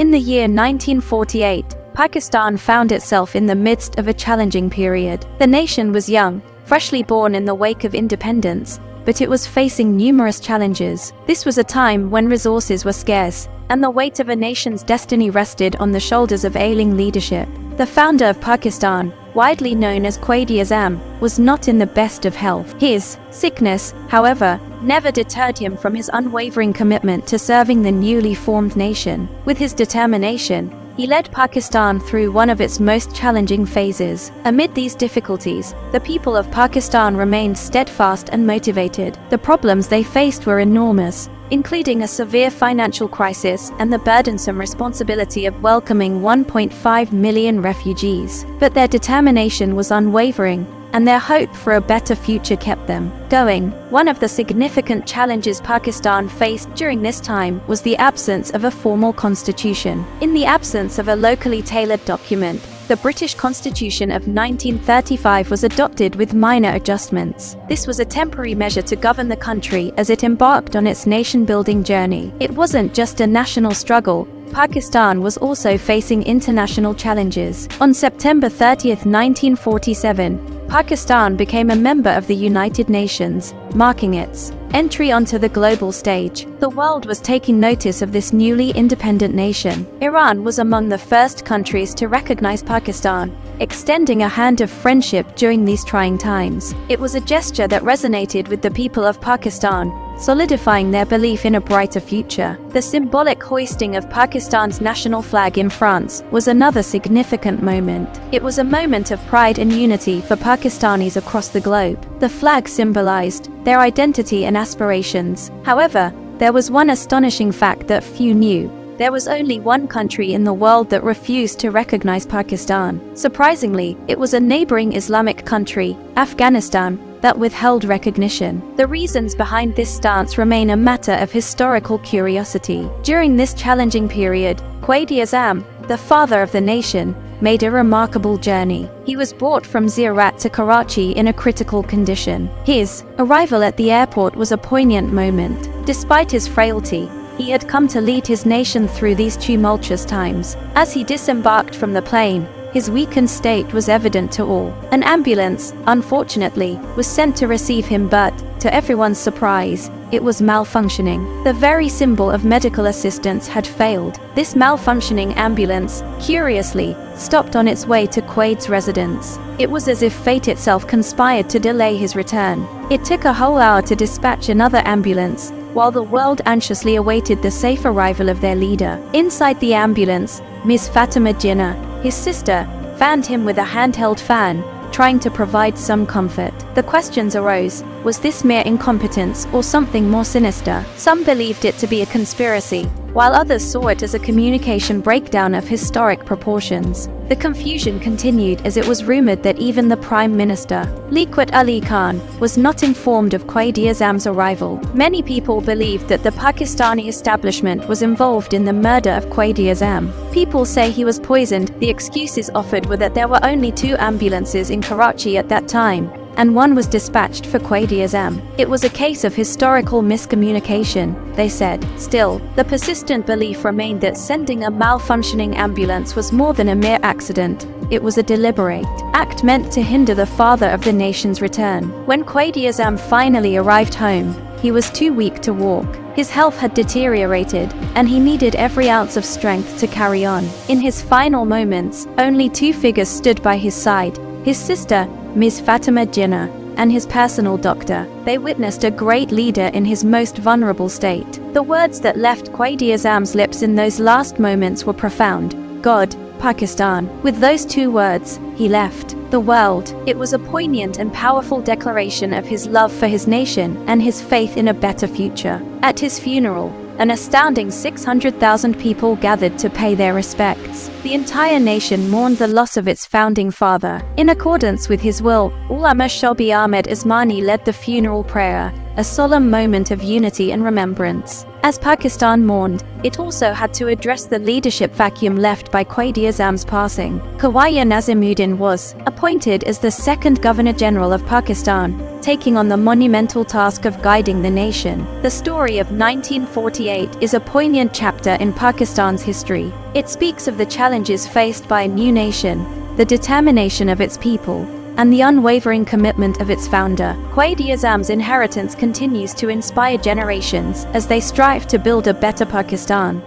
In the year 1948, Pakistan found itself in the midst of a challenging period. The nation was young, freshly born in the wake of independence, but it was facing numerous challenges. This was a time when resources were scarce, and the weight of a nation's destiny rested on the shoulders of ailing leadership. The founder of Pakistan, widely known as quaid-e-azam, was not in the best of health. His sickness, however, never deterred him from his unwavering commitment to serving the newly formed nation. With his determination, he led Pakistan through one of its most challenging phases. Amid these difficulties, the people of Pakistan remained steadfast and motivated. The problems they faced were enormous, including a severe financial crisis and the burdensome responsibility of welcoming 1.5 million refugees. But their determination was unwavering, and their hope for a better future kept them going. One of the significant challenges Pakistan faced during this time was the absence of a formal constitution. In the absence of a locally tailored document, the British Constitution of 1935 was adopted with minor adjustments. This was a temporary measure to govern the country as it embarked on its nation-building journey. It wasn't just a national struggle. Pakistan was also facing international challenges. On September 30, 1947, Pakistan became a member of the United Nations, marking its entry onto the global stage. The world was taking notice of this newly independent nation. Iran was among the first countries to recognize Pakistan, extending a hand of friendship during these trying times. It was a gesture that resonated with the people of Pakistan, solidifying their belief in a brighter future. The symbolic hoisting of Pakistan's national flag in France was another significant moment. It was a moment of pride and unity for Pakistanis across the globe. The flag symbolized their identity and aspirations. However, there was one astonishing fact that few knew. There was only one country in the world that refused to recognize Pakistan. Surprisingly, it was a neighboring Islamic country, Afghanistan, that withheld recognition. The reasons behind this stance remain a matter of historical curiosity. During this challenging period, quaid-e-azam, the father of the nation, made a remarkable journey. He was brought from Ziraat to Karachi in a critical condition. His arrival at the airport was a poignant moment. Despite his frailty, he had come to lead his nation through these tumultuous times. As he disembarked from the plane, his weakened state was evident to all. An ambulance, unfortunately, was sent to receive him, but, to everyone's surprise, it was malfunctioning. The very symbol of medical assistance had failed. This malfunctioning ambulance, curiously, stopped on its way to Quaid's residence. It was as if fate itself conspired to delay his return. It took a whole hour to dispatch another ambulance, while the world anxiously awaited the safe arrival of their leader. Inside the ambulance, Miss Fatima Jinnah, his sister, fanned him with a handheld fan, trying to provide some comfort. The questions arose: was this mere incompetence or something more sinister? Some believed it to be a conspiracy, while others saw it as a communication breakdown of historic proportions. The confusion continued as it was rumored that even the Prime Minister, Liaquat Ali Khan, was not informed of quaid-e-azam's arrival. Many people believed that the Pakistani establishment was involved in the murder of quaid-e-azam. People say he was poisoned. The excuses offered were that there were only 2 ambulances in Karachi at that time, and one was dispatched for quaid-e-azam. It was a case of historical miscommunication, they said. Still, the persistent belief remained that sending a malfunctioning ambulance was more than a mere accident. It was a deliberate act meant to hinder the father of the nation's return. When quaid-e-azam finally arrived home, he was too weak to walk. His health had deteriorated, and he needed every ounce of strength to carry on. In his final moments, only 2 figures stood by his side: his sister, Ms. Fatima Jinnah, and his personal doctor. They witnessed a great leader in his most vulnerable state. The words that left quaid-e-azam's lips in those last moments were profound: God, Pakistan. With those 2 words, he left the world. It was a poignant and powerful declaration of his love for his nation and his faith in a better future. At his funeral, an astounding 600,000 people gathered to pay their respects. The entire nation mourned the loss of its founding father. In accordance with his will, Ulama Shobi Ahmed Ismani led the funeral prayer, a solemn moment of unity and remembrance. As Pakistan mourned, it also had to address the leadership vacuum left by quaid-e-azam's passing. Khwaja Nazimuddin was appointed as the 2nd Governor-General of Pakistan, taking on the monumental task of guiding the nation. The story of 1948 is a poignant chapter in Pakistan's history. It speaks of the challenges faced by a new nation, the determination of its people, and the unwavering commitment of its founder. Quaid-e-Azam's inheritance continues to inspire generations as they strive to build a better Pakistan.